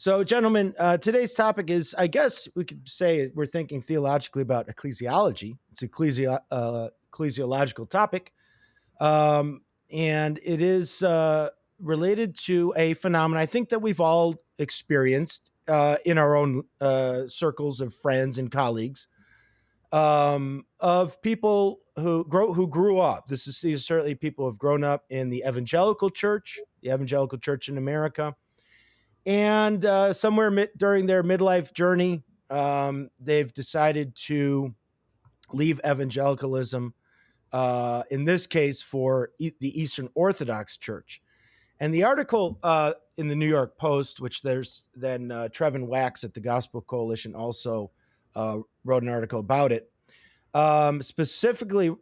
So, gentlemen, today's topic is, I guess we could say we're thinking theologically about ecclesiology. It's ecclesiological topic, um, and it is related to a phenomenon I think that we've all experienced in our own circles of friends and colleagues, of people who grew up. These are certainly people who have grown up in the evangelical church in America, and somewhere during their midlife journey, they've decided to leave evangelicalism, in this case for the Eastern Orthodox Church. And the article in the New York Post, which there's then Trevin Wax at the Gospel Coalition also wrote an article about it, specifically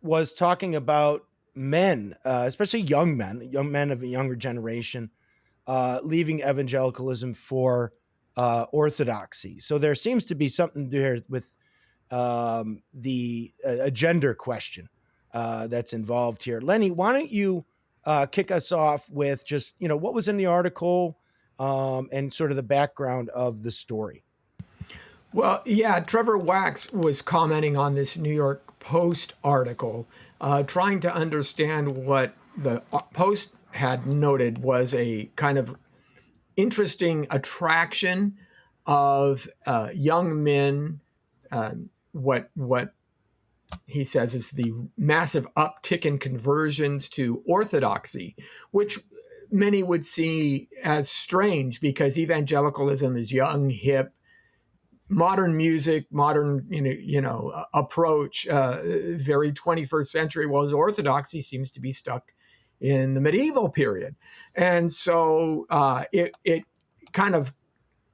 was talking about men, especially young men of a younger generation, leaving evangelicalism for orthodoxy. So there seems to be something there with the a gender question that's involved here. Lenny, why don't you kick us off with just what was in the article, and sort of the background of the story? Well, yeah, Trevor Wax was commenting on this New York Post article, trying to understand what the Post had noted was a kind of interesting attraction of young men. What he says is the massive uptick in conversions to Orthodoxy, which many would see as strange because evangelicalism is young, hip, modern music, modern approach, very 21st century. Whereas Orthodoxy seems to be stuck in the medieval period, and so it kind of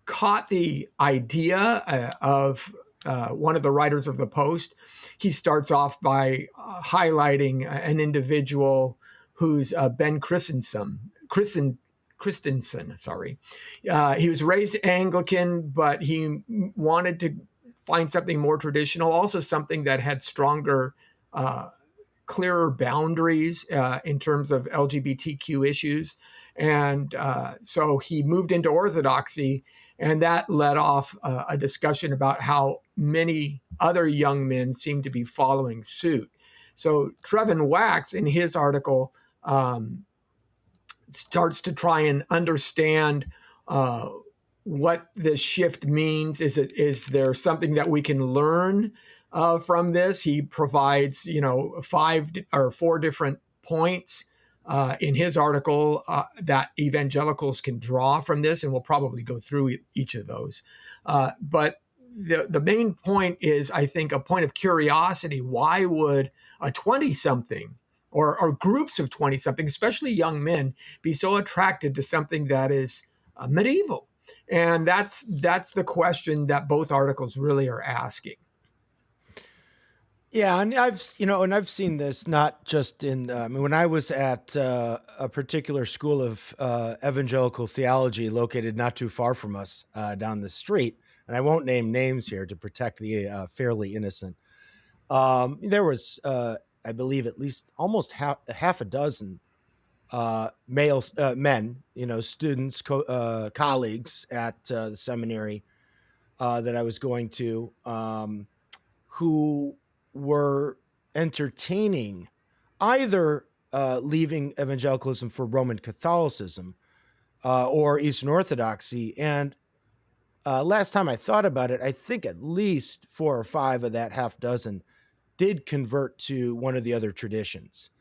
caught the idea of one of the writers of the Post. He starts off by highlighting an individual who's Ben Christensen, sorry. He was raised Anglican, but he wanted to find something more traditional, also something that had stronger, clearer boundaries in terms of LGBTQ issues. And so he moved into Orthodoxy, and that led off a discussion about how many other young men seem to be following suit. So Trevin Wax, in his article, starts to try and understand what this shift means. Is there something that we can learn from this? He provides, four different points in his article that evangelicals can draw from this, and we'll probably go through each of those. But the main point is, I think, a point of curiosity. Why would a 20-something or groups of 20-something, especially young men, be so attracted to something that is medieval? And that's the question that both articles really are asking. Yeah, and I've seen this not just in. When I was at a particular school of evangelical theology located not too far from us, down the street, and I won't name names here to protect the fairly innocent. There was, I believe, at least almost half a dozen male men, students, colleagues at the seminary that I was going to, who were entertaining either leaving evangelicalism for Roman Catholicism or Eastern Orthodoxy. And last time I thought about it, I think at least 4 or 5 of that half dozen did convert to one of the other traditions.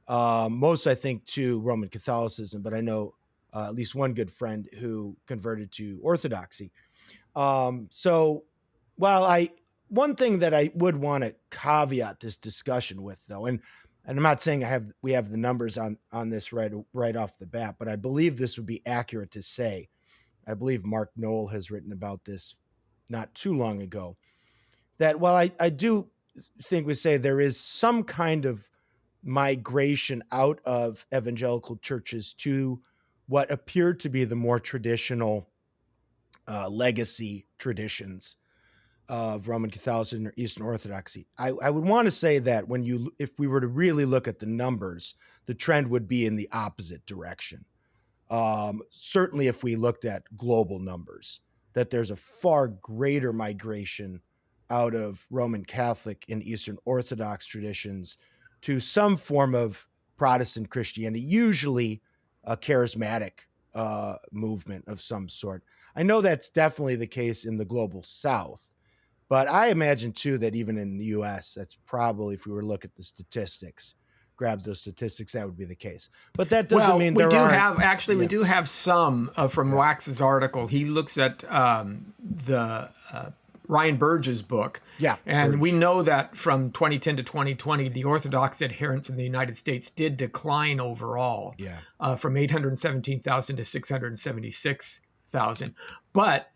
Most, I think, to Roman Catholicism, but I know at least one good friend who converted to Orthodoxy. So while one thing that I would want to caveat this discussion with, though, and I'm not saying we have the numbers on this right off the bat, but I believe this would be accurate to say. I believe Mark Knoll has written about this not too long ago. That while I do think we say there is some kind of migration out of evangelical churches to what appeared to be the more traditional legacy traditions of Roman Catholicism or Eastern Orthodoxy. I would want to say that if we were to really look at the numbers, the trend would be in the opposite direction. Certainly, if we looked at global numbers, that there's a far greater migration out of Roman Catholic and Eastern Orthodox traditions to some form of Protestant Christianity, usually a charismatic movement of some sort. I know that's definitely the case in the global South, but I imagine too that even in the US, that's probably, if we were to look at the statistics, grab those statistics, that would be the case. But that doesn't Well, mean there aren't. we Yeah, do have some from yeah, Wax's article. He looks at the Ryan Burge's book, yeah, and we Burge. know that from 2010 to 2020, the Orthodox adherents in the United States did decline overall, Yeah. from 817,000 to 676,000. But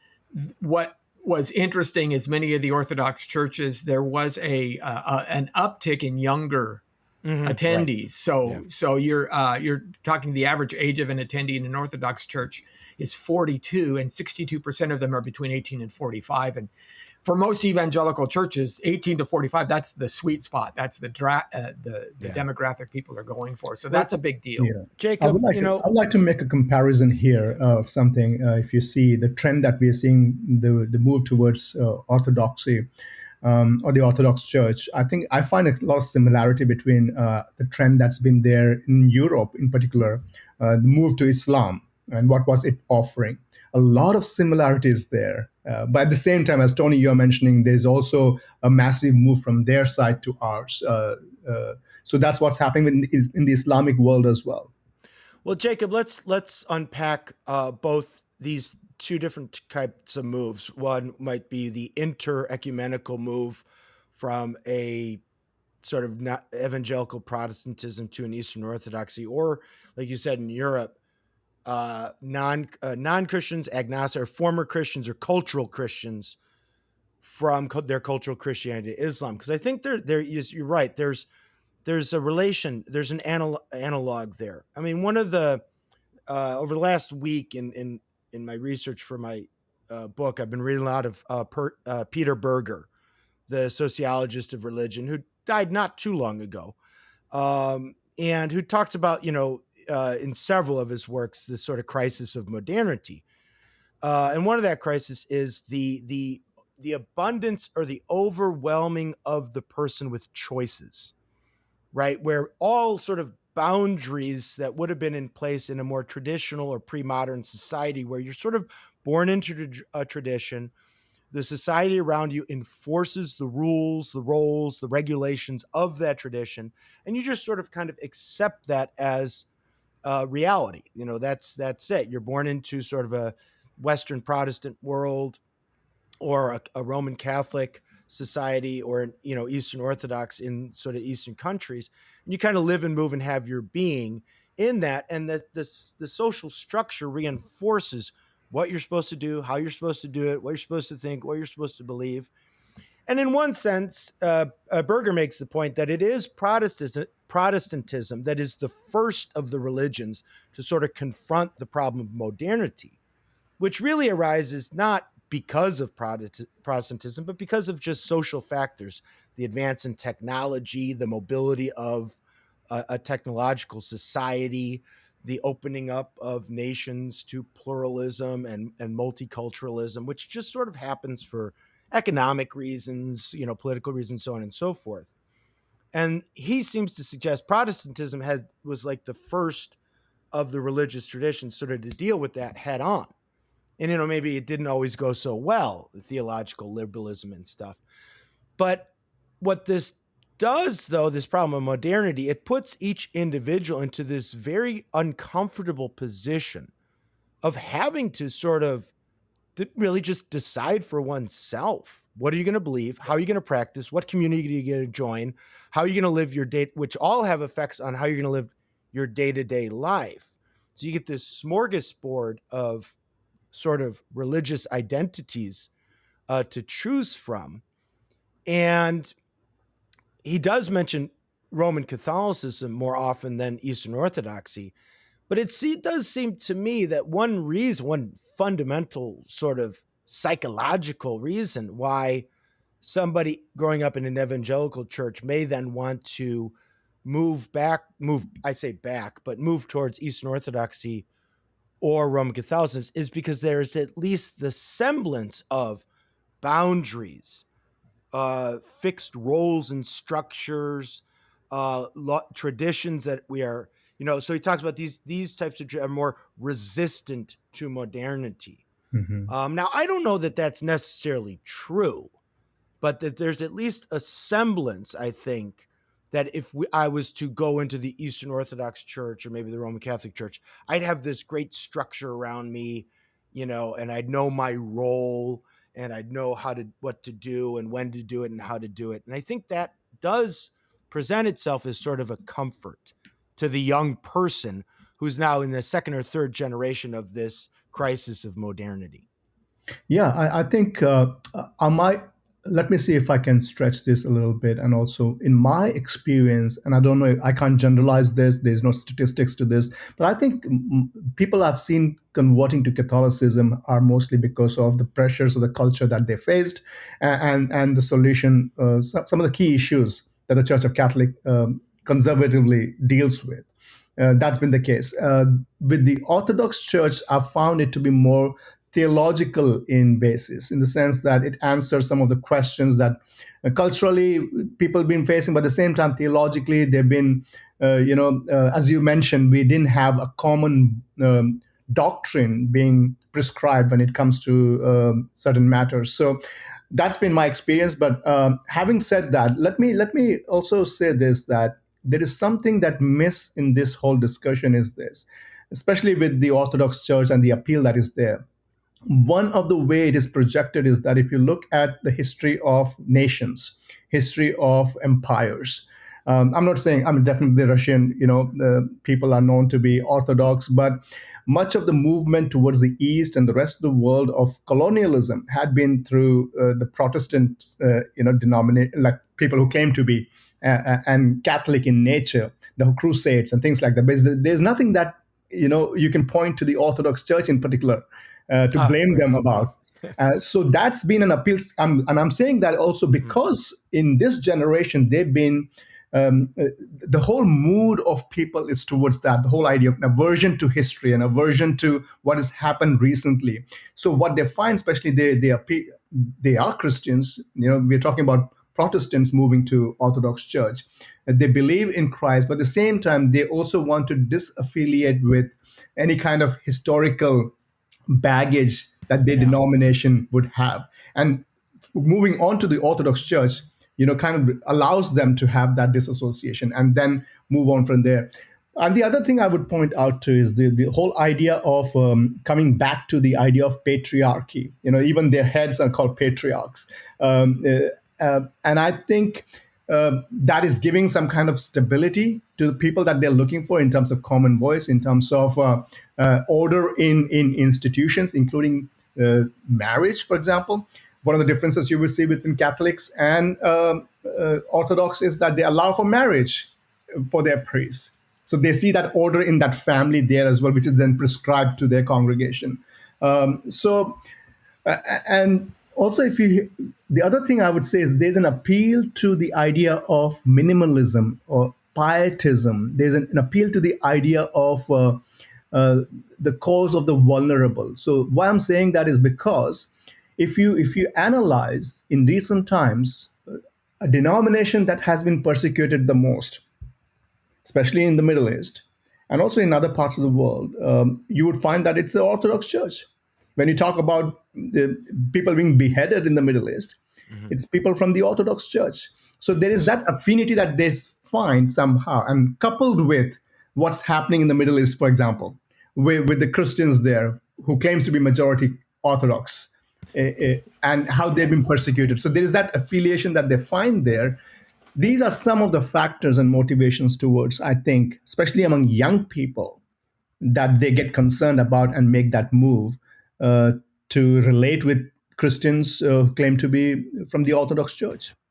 what was interesting is many of the Orthodox churches, there was an uptick in younger Right. attendees. Yeah. So you're talking the average age of an attendee in an Orthodox church is 42, and 62% of them are between 18 and 45. And for most evangelical churches, 18 to 45, that's the sweet spot. That's the Yeah. demographic people are going for. So Well, that's a big deal. Yeah. Jacob, I'd like to make a comparison here of something. If you see the trend that we are seeing, the move towards orthodoxy, or the Orthodox Church, I think I find a lot of similarity between the trend that's been there in Europe, in particular, the move to Islam and what was it offering. A lot of similarities there. But at the same time, as Tony, you're mentioning, there's also a massive move from their side to ours. So that's what's happening in the Islamic world as well. well, Jacob, let's unpack both these two different types of moves. One might be the inter-ecumenical move from a sort of not evangelical Protestantism to an Eastern Orthodoxy, or like you said in Europe, non Christians, agnostic, or former Christians, or cultural Christians from their cultural Christianity to Islam. Because I think you're right. There's a relation. There's an analog there. I mean, one of the over the last week in my research for my book, I've been reading a lot of Peter Berger, the sociologist of religion, who died not too long ago, and who talks about, in several of his works, this sort of crisis of modernity. And one of that crisis is the abundance or the overwhelming of the person with choices, right? Where all sort of boundaries that would have been in place in a more traditional or pre-modern society, where you're sort of born into a tradition, the society around you enforces the rules, the roles, the regulations of that tradition, and you just sort of kind of accept that as reality. That's it. You're born into sort of a Western Protestant world, or a Roman Catholic society, or Eastern Orthodox in sort of Eastern countries, and you kind of live and move and have your being in that, and the social structure reinforces what you're supposed to do, how you're supposed to do it, what you're supposed to think, what you're supposed to believe. And in one sense, Berger makes the point that it is Protestantism that is the first of the religions to sort of confront the problem of modernity, which really arises not because of Protestantism, but because of just social factors, the advance in technology, the mobility of a technological society, the opening up of nations to pluralism and multiculturalism, which just sort of happens for economic reasons, political reasons, so on and so forth. And he seems to suggest Protestantism was like the first of the religious traditions sort of to deal with that head on. And maybe it didn't always go so well, the theological liberalism and stuff. But what this does, though, this problem of modernity, it puts each individual into this very uncomfortable position of having to sort of really just decide for oneself. What are you going to believe? How are you going to practice? What community are you going to join? How are you going to live your day, which all have effects on how you're going to live your day-to-day life. So you get this smorgasbord of sort of religious identities to choose from. And he does mention Roman Catholicism more often than Eastern Orthodoxy. But it does seem to me that one fundamental sort of psychological reason why somebody growing up in an evangelical church may then want to move towards Eastern Orthodoxy or Roman Catholicism is because there's at least the semblance of boundaries, fixed roles and structures, traditions that we are, So he talks about these types of are more resistant to modernity. Hmm. Now, I don't know that that's necessarily true, but that there's at least a semblance, I think, that if I was to go into the Eastern Orthodox Church or maybe the Roman Catholic Church, I'd have this great structure around me, and I'd know my role and I'd know what to do and when to do it and how to do it. And I think that does present itself as sort of a comfort to the young person who's now in the second or third generation of this crisis of modernity. Yeah, I think I might. Let me see if I can stretch this a little bit. And also, in my experience, and I don't know, I can't generalize this, there's no statistics to this, but I think people I've seen converting to Catholicism are mostly because of the pressures of the culture that they faced, and the solution, some of the key issues that the Church of Catholic conservatively deals with. That's been the case. With the Orthodox Church, I've found it to be more theological in basis, in the sense that it answers some of the questions that culturally people have been facing, but at the same time, theologically, they've been, as you mentioned, we didn't have a common doctrine being prescribed when it comes to certain matters. So that's been my experience. But having said that, let me also say this, that there is something that miss in this whole discussion is this, especially with the Orthodox Church and the appeal that is there. One of the way it is projected is that if you look at the history of nations, history of empires, I'm not saying, I'm definitely Russian, people are known to be Orthodox, but much of the movement towards the East and the rest of the world of colonialism had been through the Protestant, denomination, like people who claim to be and Catholic in nature, the Crusades and things like that. But there's nothing that you can point to the Orthodox Church in particular to blame Right. them Well, about. So that's been an appeal, and I'm saying that also mhm. because in this generation they've been the whole mood of people is towards that, the whole idea of an aversion to history, an aversion to what has happened recently. So what they find, especially they are Christians. We're talking about Protestants moving to Orthodox Church. They believe in Christ, but at the same time, they also want to disaffiliate with any kind of historical baggage that their Yeah. denomination would have. And moving on to the Orthodox Church, kind of allows them to have that disassociation and then move on from there. And the other thing I would point out to is the whole idea of coming back to the idea of patriarchy. Even their heads are called patriarchs. And I think that is giving some kind of stability to the people that they're looking for in terms of common voice, in terms of order in institutions, including marriage, for example. One of the differences you will see between Catholics and Orthodox is that they allow for marriage for their priests. So they see that order in that family there as well, which is then prescribed to their congregation. And also, if you, the other thing I would say is there's an appeal to the idea of minimalism or pietism. There's an appeal to the idea of uh, the cause of the vulnerable. So why I'm saying that is because if you analyze in recent times, a denomination that has been persecuted the most, especially in the Middle East and also in other parts of the world, you would find that it's the Orthodox Church. When you talk about the people being beheaded in the Middle East, Mhm. it's people from the Orthodox Church. So there is that affinity that they find somehow, and coupled with what's happening in the Middle East, for example, with the Christians there who claims to be majority Orthodox, and how they've been persecuted. So there is that affiliation that they find there. These are some of the factors and motivations towards, I think, especially among young people, that they get concerned about and make that move uh, to relate with Christians who claim to be from the Orthodox Church.